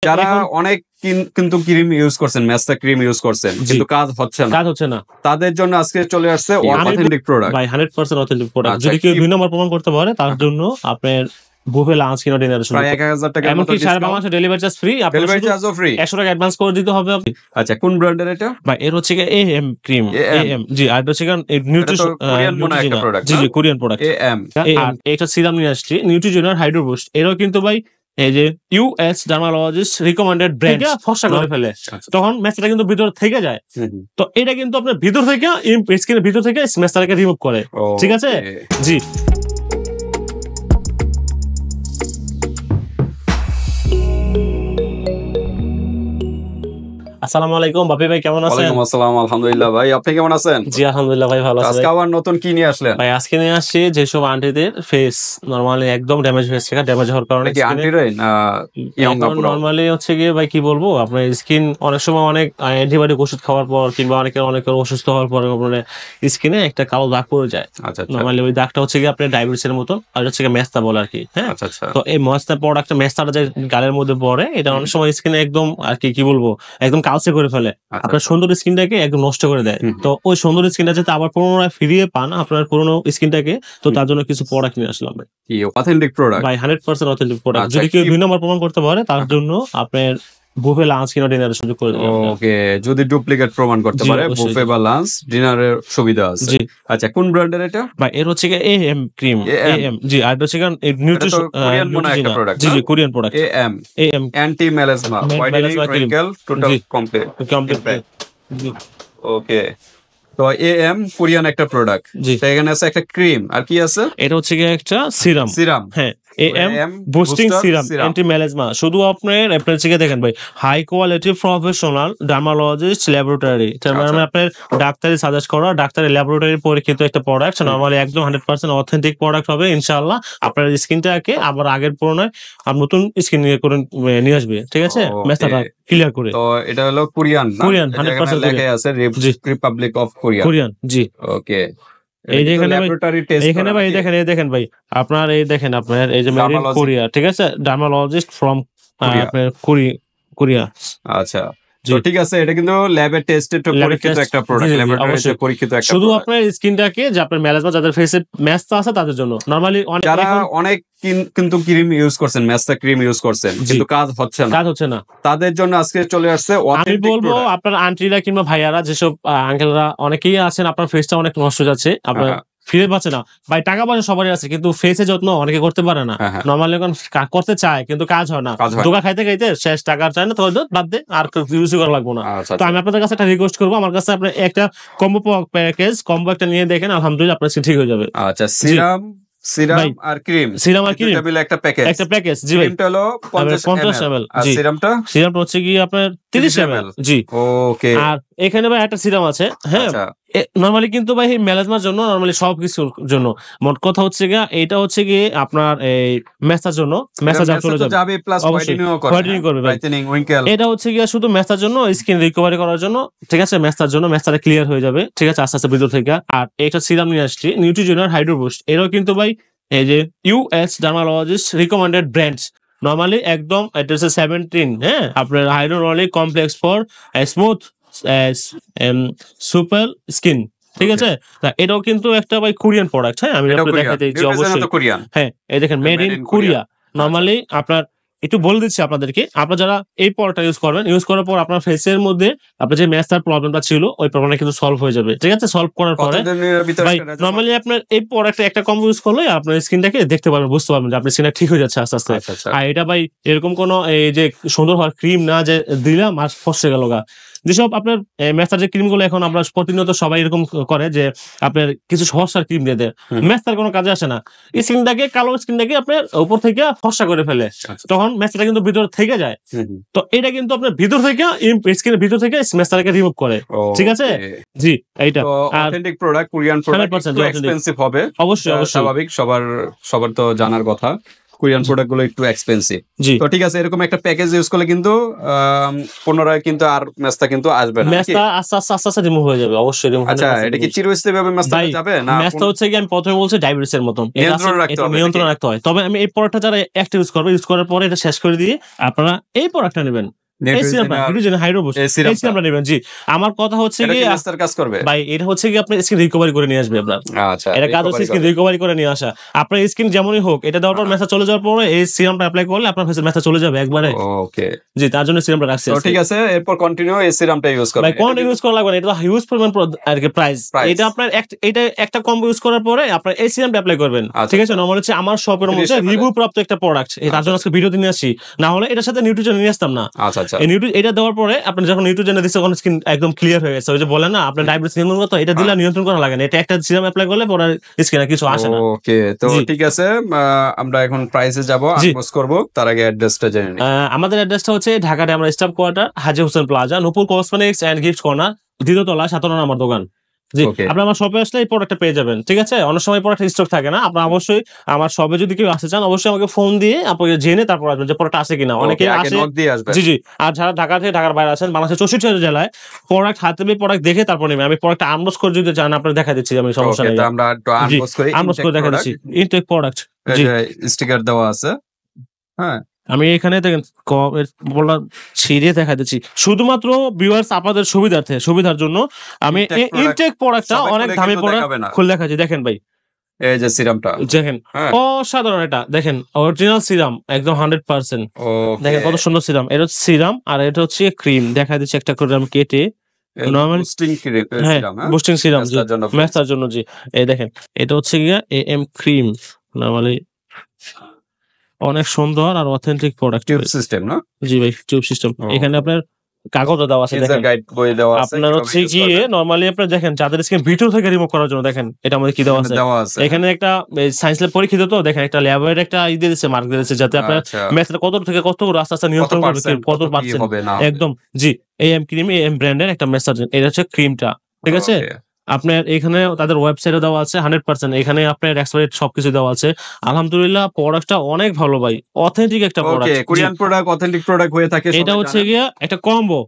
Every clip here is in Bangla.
যারা অনেক কিন্তু ক্রিম ইউজ করছেন, মেস্তা ক্রিম ইউজ করছেন, কিন্তু কাজ হচ্ছে না, তাদের জন্য আজকে চলে আসছে অথেন্টিক প্রোডাক্ট ভাই 100% অথেন্টিক প্রোডাক্ট। যদি কেউ 2 নম্বর প্রমাণ করতে পারে তার জন্য আপনার বুফে লাঞ্চ কিনা ডিনার শুরু প্রায় 1000 টাকা এমনকি সারা বাংলাদেশে ডেলিভারি চার্জ ফ্রি, ডেলিভারি চার্জও ফ্রি, 100 টাকা অ্যাডভান্স করে দিতে হবে আপনি। আচ্ছা, কোন ব্র্যান্ডের এটা? ভাই এর হচ্ছে এএম ক্রিম, এএম জি, আর হচ্ছে নিউট্রিশন জি জি কোরিয়ান প্রোডাক্ট এএম। আর এটা সিরাম নিয়ে আসছে নিউট্রিজেনার হাইড্রো বুস্ট। এরও কিন্তু ভাই এই যে ইউএস ডার্মালজিস্ট রিকমেন্ডেড ব্র্যান্ড ফর্সা করে ফেলে, তখন মেসটা কিন্তু ভিতর থেকে যায়। তো এটা কিন্তু আপনার ভিতর থেকে স্কিনের ভিতর থেকে মেসটাকে রিমুভ করে, ঠিক আছে জি। আসসালামু আলাইকুম বাপি ভাই, কেমন আছেন? ওয়ালাইকুম আসসালাম, আলহামদুলিল্লাহ ভাই, আপনি কেমন আছেন? জি আলহামদুলিল্লাহ ভাই, ভালো আছি। আজকে আবার নতুন কি নিয়ে আসলেন? ভাই আজকে নিয়ে আসছি যেসব আন্টিদের ফেস নরমালি একদম ড্যামেজ হয়েছে, ড্যামেজ হওয়ার কারণে কি আন্টিরাই না ইয়ং আপুরা? নরমালি হচ্ছে গিয়ে ভাই কি বলবো, আপনার স্কিন অনেক সময় অনেক অ্যান্টিবায়োটিক ওষুধ খাওয়ার পর কিংবা অনেকের অসুস্থ হওয়ার পর আপনার স্কিনে একটা কালো দাগ পড়ে যায়। নরমালি ওই দাগটা হচ্ছে গিয়ে আপনার ডায়াবেটিসের মতো, আর হচ্ছে গিয়ে মেস্তা বলে আর কি। হ্যাঁ, তো এই মেস্তা প্রোডাক্টটা মেস্তাটা যে গালের মধ্যে পড়ে, এটা অনেক সময় স্কিনে একদম আর কি বলবো একদম কালচে করে ফেলে, আপনার সুন্দর স্কিনটাকে একদম নষ্ট করে দেয়। তো ওই সুন্দর স্কিনটা যাতে আবার পুনরায় ফিরিয়ে পান আপনার পুরোনো স্কিনটাকে, তো তার জন্য কিছু প্রোডাক্ট নিয়ে আসলাম কি অথেন্টিক প্রোডাক্ট ভাই, 100% অথেন্টিক প্রোডাক্ট। যদি কেউ 2 নম্বর প্রমাণ করতে পারে তার জন্য আপনার বুফে লাঞ্চ কিনা ডিনারের সুযোগ করে দেব। ওকে, যদি ডুপ্লিকেট প্রমাণ করতে পারে বুফে বা লাঞ্চ ডিনারের সুবিধা আছে। জি আচ্ছা, কোন ব্র্যান্ডের এটা? ভাই এর হচ্ছে এএম ক্রিম, এএম জি, আর হচ্ছে নিউট্রিশন কোরিয়ান মনে একটা প্রোডাক্ট। জি জি Korean product AM, AM anti melasma whitening wrinkle total complete. জি ওকে, তো এএম কোরিয়ান একটা প্রোডাক্ট। এখানে আছে একটা ক্রিম, আর কি আছে? এটা হচ্ছে একটা সিরাম। হ্যাঁ, am boosting serum anti melasma. শুধু আপনার থেকে দেখেন ভাই, হাই কোয়ালিটি প্রফেশনাল ডার্মালজিস্ট ল্যাবরেটরি, তার মানে আপনার ডাক্তারি সাজেস্ট করা, ডাক্তারি ল্যাবরেটরি পরীক্ষিত একটা প্রোডাক্ট। নরমালি একদম 100% অথেন্টিক প্রোডাক্ট হবে ইনশাআল্লাহ। আপনার স্কিনটাকে আবার আগের পুরোনায় আর নতুন স্কিন নিয়ে আসবে, ঠিক আছে, মেস্তাটা ক্লিয়ার করে। তো এটা হলো কোরিয়ান, 100% লেখা আছে রিপাবলিক অফ কোরিয়ান জি। ওকে, এই যে এখানে ভাই দেখেন ভাই, আপনার এই দেখেন আপনার এই যে মেড ইন কোরিয়া, ঠিক আছে, ডার্মালজিস্ট ফ্রম আপনার কোরিয়া। আচ্ছা, ঠিক আছে, এটা কিন্তু ল্যাবে টেস্টেড পরীক্ষিত একটা প্রোডাক্ট, ল্যাবরেটরিতে পরীক্ষিত একটা। শুধু আপনার স্কিনটাকে যে আপনার মেলাজমা যাদের ফেসে মেস্তা আছে তাদের জন্য, নরমালি যারা অনেক কিন্তু ক্রিম ইউজ করছেন, মেস্তা ক্রিম ইউজ করছেন, কিন্তু কাজ হচ্ছে না, তাদের জন্য আজকে চলে আসছে আমি বলবো আপনার আন্টিরা কিংবা ভাইয়ারা, যেসব আঙ্কেলরা অনেকেই আছেন আপনার ফেসটা অনেক নষ্ট যাচ্ছে, আপনার ফিরে পাচ্ছে না ভাই, টাকা পয়সা সবারই আছে কিন্তু ফেসে যত্ন অনেকে করতে পারে না। নরমালি এখন করতে চায় কিন্তু কাজ হয় না, ধোকা খাইতে শেষ, টাকা চায় না, তো বাদ দে, আর ইউজ করা লাগবো না। তো আমি আপনাদের কাছে একটা রিকোয়েস্ট করবো, আমার কাছে আপনি একটা কম্বো একটা নিয়ে দেখেন, আলহামদুলিল্লাহ আপনার ঠিক হয়ে যাবে। আচ্ছা, সিরাম আর ক্রিম মিলে একটা প্যাকেজ। জি ভাই, ক্রিমটা হলো 50 ml আর সিরামটা হচ্ছে কি আপনার 30 ml। জি ওকে, আর এখানে ভাই একটা সিরাম আছে। হ্যাঁ, নরমালি কিন্তু ভাই মেলাজমার জন্য, নরমালি সবকিছুর জন্য, মোট কথা হচ্ছে গিয়ে এটা হচ্ছে গিয়ে আপনার এই মেসার জন্য, মেসা চলে যাবে প্লাস হোয়াইটেনিং করবে, হোয়াইটেনিং রিঙ্কেল। এটা হচ্ছে গিয়ে শুধু মেসার জন্য, স্কিন রিকভারি করার জন্য, ঠিক আছে, মেসার জন্য, মেসাটা ক্লিয়ার হয়ে যাবে, ঠিক আছে, আস্তে আস্তে ভিতর থেকে। আর এটা সিরাম নিয়ে আসছি নিউট্রিজেনার হাইড্রো বুস্ট। এরও কিন্তু ভাই এই যে ইউএস ডার্মালজিস্ট রিকমেন্ডেড ব্র্যান্ড, নরমালি একদম এটা হচ্ছে 17। হ্যাঁ, আপনার hydraulic complex for smooth super skin, ঠিক আছে। এটাও কিন্তু একটা ভাই কোরিয়ান প্রোডাক্ট। হ্যাঁ, আমি আপনাদের দেখাতে দিচ্ছি অবশ্যই। হ্যাঁ, এই দেখেন মেড ইন কোরিয়া। নরমালি আপনার একটু বলে দিচ্ছি আপনাদেরকে, আপনারা যারা এই প্রোডাক্টটা ইউজ করার পর আপনার ফেসের মধ্যে আপনার যে মেস্তার প্রবলেমটা ছিল ওই প্রবলেমটা কিন্তু সলভ হয়ে যাবে, ঠিক আছে। সলভ করার পরে ভাই নরমালি আপনার এই প্রোডাক্টটা একটা কম্বো ইউজ করলে আপনার স্কিনটাকে দেখতে পারবেন, বুঝতে পারবেন যে আপনার স্কিনটা ঠিক হয়ে যাচ্ছে আস্তে আস্তে। আর এটা ভাই এরকম কোনো এই যে সুন্দর হওয়ার ক্রিম না যে দিলাম আর ফসে গেল গা। যেসব আপনার মেস্তার যে ক্রিমগুলো এখন আমরা প্রতিনিয়ত সবাই এরকম করে যে আপনার কিছু ফর্সার ক্রিম দিয়ে দেয়, মেস্তার কোনো কাজে আসে না, স্কিনটাকে কালো স্কিনটাকে আপনার উপর থেকে ফর্সা করে ফেলে, তখন মেস্তাটা কিন্তু ভিতর থেকে যায়। তো এটা কিন্তু আপনার ভিতর থেকে স্কিনের ভিতর থেকে মেস্তাটাকে রিমুভ করে, ঠিক আছে জি। এইটা অথেন্টিক প্রোডাক্ট, কোরিয়ান প্রোডাক্ট, একটু এক্সপেন্সিভ হবে, অবশ্যই স্বাভাবিক, সবার তো জানার কথা। কোরিয়ান প্রোডাক্ট গুলো একটু এক্সপেন্সিভ। জি, তো ঠিক আছে, এরকম একটা প্যাকেজ ইউজ করলে কিন্তু পুনরায় কিন্তু আর মেসটা কিন্তু আসবে না, মেসটা আস্তে আস্তে আস্তে আস্তে রিমুভ হয়ে যাবে, অবশ্যই রিমুভ। আচ্ছা, এটা কি চিরস্থায়ী ভাবে মেসটা যাবে না? মেসটা হচ্ছে কি আমি প্রথমে বলছি ডায়াবেটিস এর মতন, নিয়ন্ত্রণ রাখতে হয়। তবে আমি এই প্রোডাক্টটা যারা একটা ইউজ করবে, ইউজ করার পরে এটা শেষ করে দিয়ে আপনারা এই প্রোডাক্টটা নেবেন, আমার কথা হচ্ছে কি ভাই, এটা হচ্ছে কি আপনার স্কিন রিকভারি করে নিয়ে আসবে আপনার। আচ্ছা, এটা কাজ হচ্ছে স্কিন রিকভারি করে নিয়ে আসা। আপনার স্কিন যেমনই হোক, এটা দেওয়ার পর মেসেজ চলে যাওয়ার পরে এই সিরামটা অ্যাপ্লাই করলে আপনার ফেসের মেসেজ চলে যাবে একবারে। ওকে, জি, তার জন্য সিরামটা রাখছি। ঠিক আছে, এরপর কন্টিনিউ এই সিরামটা ইউজ করবেন। ভাই কন্টিনিউ ইউজ করা লাগবে না, এটা হিউজ পরিমাণ আর কি প্রাইস। এটা আপনার এটা একটা কম্বো ইউজ করার পরে আপনার এই সিরামটা অ্যাপ্লাই করবেন, ঠিক আছে? নরমাল হচ্ছে আমার শপের মধ্যে রিভিউ প্রাপ্ত একটা প্রোডাক্ট, তার জন্য আজকে ভিডিও নিয়ে আসি, না হলে এটার সাথে নিউট্রিশন নিয়ে আসতাম না। আচ্ছা আচ্ছা, এটা দেওয়ার পরে আপনি যখন নিউট্রিজেনে দিচ্ছে তখন স্কিন একদম ক্লিয়ার হয়ে গেছে। ওই যে বলেন না আপনার ডায়াবেটিস নিয়ন্ত্রণ করতে, এটা দিলে নিয়ন্ত্রণ করা লাগে না, এটা একটা সিরাম অ্যাপ্লাই করলে পরে স্কিনে কিছু আসে না। ওকে, তো ঠিক আছে, আমরা এখন প্রাইসে যাব, আনবক্স করব, তার আগে অ্যাড্রেসটা জেনে নিই। আমাদের অ্যাড্রেসটা হচ্ছে ঢাকাতে আমরা staff quarter, Haji Hossain plaza, Nupur cosmetics and gift corner, দ্বিতীয় তলা, 17 নম্বর দোকান। জি, আপনি আমার শপে আসলে এই প্রোডাক্টটা পেয়ে যাবেন, ঠিক আছে? অনেক সময় প্রোডাক্ট স্টক থাকে না, আপনারা অবশ্যই আমার শপে যদি কেউ আসতে চান অবশ্যই আমাকে ফোন দিয়ে আপনাকে জেনে তারপর আসবেন যে প্রোডাক্ট আছে কিনা। অনেকে আসে, জি জি। আর যারা ঢাকা থেকে ঢাকার বাইরে আছেন, বাংলাদেশের 64 জেলায় প্রোডাক্ট হাতে পেয়ে প্রোডাক্ট দেখে তারপর নেবেন। আমি প্রোডাক্ট আনবক্স করে যদি চান আপনাদের দেখা দিচ্ছি, আমি সমস্যা নেই, আমরা একটু আনবক্স করে দেখা দিচ্ছি। ইনটেক প্রোডাক্ট, জি, স্টিকার দেওয়া আছে। হ্যাঁ, আমি এখানে দেখেন বললাম ছিঁড়ে দেখা দিচ্ছি, শুধুমাত্র ভিউয়ার্স আপনাদের সুবিধার জন্য আমি ইনটেক প্রোডাক্টটা অনেক দামি প্রোডাক্ট খুলে দেখাচ্ছি। দেখেন ভাই, এই যে সিরামটা দেখেন, অসাধারণ। এটা দেখেন অরিজিনাল সিরাম, একদম 100%। দেখেন কত সুন্দর সিরাম। এটা হচ্ছে সিরাম আর এটা হচ্ছে ক্রিম। দেখা দিচ্ছে একটা করে আমি কেটে, বুস্টিং সিরাম মেসার জন্য। জি, এই দেখেন, এটা হচ্ছে গিয়া AM ক্রিম, নরমালি অনেক সুন্দর আর অথেন্টিক প্রোডাক্ট। টিউব সিস্টেম না? জি ভাই, টিউব সিস্টেম। এখানে আপনার কাগজও দেওয়া আছে, দেখেন গাইড বই দেওয়া আছে। আপনার হচ্ছে কি নরমালি আপনারা দেখেন যাদের স্কিন ভিতর থেকে রিমুভ করার জন্য, দেখেন এটা আমাদের কি দেওয়া আছে। এখানে একটা সায়েন্স ল্যাব পরীক্ষিত, তো দেখেন একটা ল্যাবের একটা ই দিয়েছে, মার্ক দিয়েছে, যাতে আপনার মেথড কত থেকে কত আস্তে আস্তে নিয়ন্ত্রণ করবে, কত পার্সেন্ট একদম। জি, AM ক্রিম, AM ব্র্যান্ডের একটা মেসাজ, এটা হচ্ছে ক্রিমটা, ঠিক আছে? আপনার এখানে তাদের ওয়েবসাইটে দেওয়া আছে 100%, এখানে আপনার এক্সপায়ারি সবকিছু দেওয়া আছে। আলহামদুলিল্লাহ প্রোডাক্টটা অনেক ভালো ভাই, অথেন্টিক একটা product. Korean product authentic product হয়ে থাকে। এটা হচ্ছে গিয়া একটা কম্বো,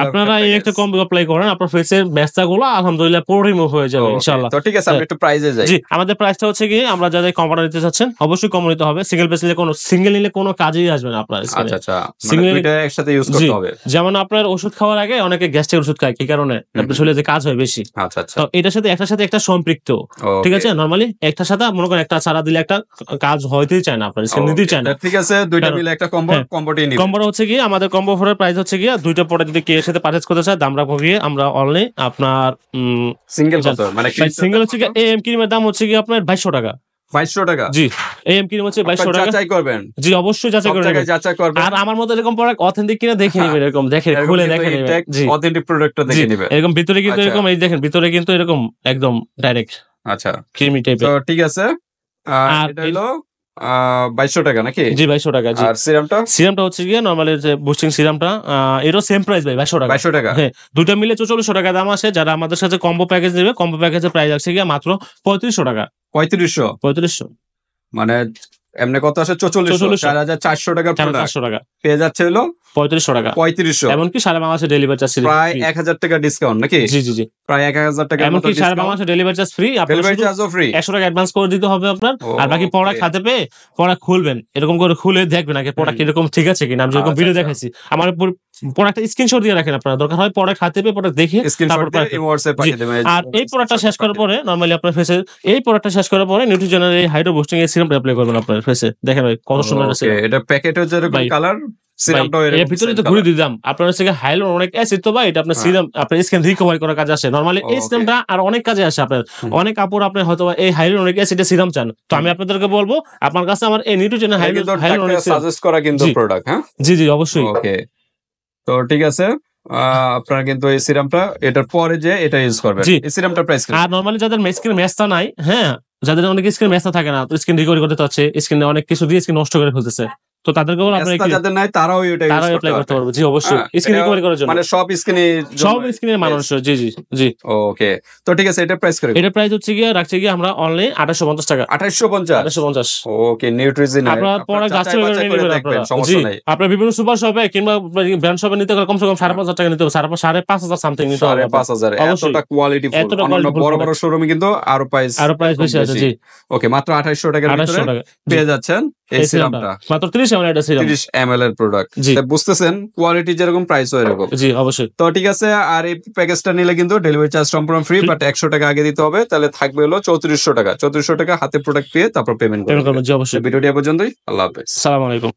আপনারা এই একটা কম্বো অ্যাপ্লাই করেন, আপনার ফেসের মেসটাগুলো আলহামদুলিল্লাহ পুরো রিমুভ হয়ে যাবে ইনশাআল্লাহ। তো ঠিক আছে, আমরা একটু প্রাইসে যাই। জি, আমাদের প্রাইসটা হচ্ছে কি, আমরা যাদের কম্বোটা নিতে চাচ্ছেন অবশ্যই কম্বো নিতে হবে। সিঙ্গেল নিলে কোনো কাজেই আসবে না আপনার। আচ্ছা আচ্ছা, সিঙ্গেল দুইটা একসাথে ইউজ করতে হবে। যেমন আপনার ওষুধ খাওয়ার আগে অনেকে গ্যাস্ট্রিক ওষুধ খায়, কি কারণে? আপনার শরীরে যে কাজ হয় বেশি। আচ্ছা আচ্ছা, তো এটার সাথে একটার সাথে একটা সম্পৃক্ত, ঠিক আছে? নরমালি একটার সাথে মনে করেন একটা ছাড়া দিলে একটা কাজ হইতেই চায় না, আপনার স্কিন নিতেই চায় না। ঠিক আছে, দুইটা মিলে একটা কম্বোটি নিব। কম্বোটা হচ্ছে কি, আমাদের কম্বো অফারের প্রাইস হচ্ছে কি, দুইটা প্রোডাক্ট যদি কেউ সাথে পারচেজ করতে চায়, দাম রাখবো গিয়ে আমরা অনলি আপনার সিঙ্গেল কত, মানে সিঙ্গেল হচ্ছে কি AM ক্রিমের দাম হচ্ছে কি আপনার 2200 টাকা। 2200 টাকা? জি, AM ক্রিম হচ্ছে 2200 টাকা। যাচাই করবেন? জি, অবশ্যই যাচাই করবেন। আর আমার মতো এরকম প্রোডাক্ট অথেন্টিক কিনা দেখে নেবেন, এরকম দেখে খুলে দেখে নেবেন। জি, অথেন্টিক প্রোডাক্টটা দেখে নেবেন। এরকম ভিতরে কিন্তু এরকম, এই দেখেন ভিতরে কিন্তু এরকম একদম ডাইরেক্ট, আচ্ছা, ক্রিমি টাইপের। তো ঠিক আছে, আর এটা হলো 2200 টাকা নাকি? জি, 2200 টাকা। জি, আর সিরামটা হচ্ছে গিয়ে নরমালি যে বুস্টিং সিরামটা, এরও সেম প্রাইস ভাই, 2200 টাকা। 2200 টাকা, হ্যাঁ, দুটো মিলে 4400 টাকা দাম আসে। যারা আমাদের সাথে কম্বো প্যাকেজ নেবে, কম্বো প্যাকেজের প্রাইস আছে গিয়ে মাত্র 3500 টাকা। 3500 মানে এমনি কত আসে? 4400, 4400 টাকা পেয়ে যাচ্ছে হলো 3500 টাকা। 3500, এমনকি সারা বাংলাদেশে ডেলিভারি চার্জ প্রায় 1000 টাকা ডিসকাউন্ট নাকি? জি জি জি, প্রায় 1000 টাকা। এমনকি সারা বাংলাদেশে ডেলিভারি চার্জ ফ্রি, ডেলিভারি চার্জও ফ্রি। 100 টাকা অ্যাডভান্স করে দিতে হবে আপনার। আর বাকি প্রোডাক্ট হাতে পেয়ে প্রোডাক্ট খুলবেন, এরকম করে খুলে দেখবেন আগে প্রোডাক্ট এরকম ঠিক আছে কিনা। আমি যেরকম ভিডিও দেখাইছি, আমার প্রোডাক্ট স্ক্রিনশট দিয়ে রাখেন আপনারা, দরকার হয় প্রোডাক্ট হাতে পেয়ে প্রোডাক্ট দেখে তারপর। আর এই প্রোডাক্টটা শেষ করার পরে নরমালি আপনার ফেসে, এই প্রোডাক্টটা শেষ করার পরে নিউট্রিজেনের এই হাইড্রো বুস্টিং এর সিরামটা অ্যাপ্লাই করবেন আপনার ফেসে। দেখেন ভাই কত সুন্দর আছে। এটা প্যাকেটে যেরকম কালার, সিরামটাও এর ভিতরে তো ঘুরে দিলাম আপনার হচ্ছে হাইলুরোনিক অ্যাসিড, তো ভাই এটা আপনার সিরাম, আপনার স্কিন রিকভারি করার কাজে আসে। নরমালি এই সিরামটা আর অনেক কাজে আসে আপনার। অনেক আপুর আপনি হয়তো এই হাইলুরোনিক অ্যাসিডের সিরাম চান, তো আমি আপনাদেরকে বলবো আপনার কাছে আমার এই নিউট্রিজেনের হাইলুরোনিক সাজেস্ট করা কিন্তু প্রোডাক্ট। হ্যাঁ, জি জি, অবশ্যই। ওকে, তো ঠিক আছে, আপনারা কিন্তু এই সিরামটা এটার পরে যে এটা ইউজ করবেন। এই সিরামটার প্রাইস কি? আর নরমালি যাদের স্কিন মেস্তা নাই, হ্যাঁ, যাদের অনেক স্কিন মেস্তা থাকে না, তো স্কিন রিকভারি করতে চাচ্ছে, স্কিনে অনেক কিছু দিয়ে স্কিন নষ্ট করে ফেলতেছে, তো তাদেরকেও আপনারা যাদের নাই তারাও এটা অ্যাপ্লাই করতে পারবে। জি অবশ্যই, স্ক্রিন রিকভারি করার জন্য, মানে সব স্ক্রিনের মানুষ। জি জি জি। ওকে, তো ঠিক আছে, এটা প্রাইস করে, এটা প্রাইস হচ্ছে গিয়ে রাখছি গিয়ে আমরা অনলি 2850 টাকা। 2850। ওকে, নিউট্রিজিন আপনারা পরে গাছ করে নেবেন আপনারা। জি, আপনারা বিভিন্ন সুপার শপে কিংবা ব্র্যান্ড শপে নিতে গেলে কমসে কম 5500 টাকা নিতে হবে, 5500 সামথিং নিতে হবে। 5500 এতটা কোয়ালিটি ফুল। অন্য বড় বড় শোরুমে কিন্তু আরো প্রাইস বেশি আছে। জি, ওকে, মাত্র 2800 টাকার ভিতরে পেয়ে যাচ্ছেন এই সিরামটা, মাত্র 30 ml এর সিরাম, 30 ml এর প্রোডাক্ট। বুঝতেছেন কোয়ালিটি যেরকম প্রাইস হয় এরকম। জি অবশ্যই। তো ঠিক আছে, আর এই প্যাকেজটা নিলে কিন্তু ডেলিভারি চার্জ সম্পূর্ণ ফ্রি, বাট 100 টাকা আগে দিতে হবে, তাহলে থাকবে হলো 3400 টাকা। 3400 টাকা হাতে প্রোডাক্ট পেয়ে তারপর পেমেন্ট করবেন। জি অবশ্যই। ভিডিওটি এ পর্যন্তই, আল্লাহ হাফেজ, আসসালামু আলাইকুম।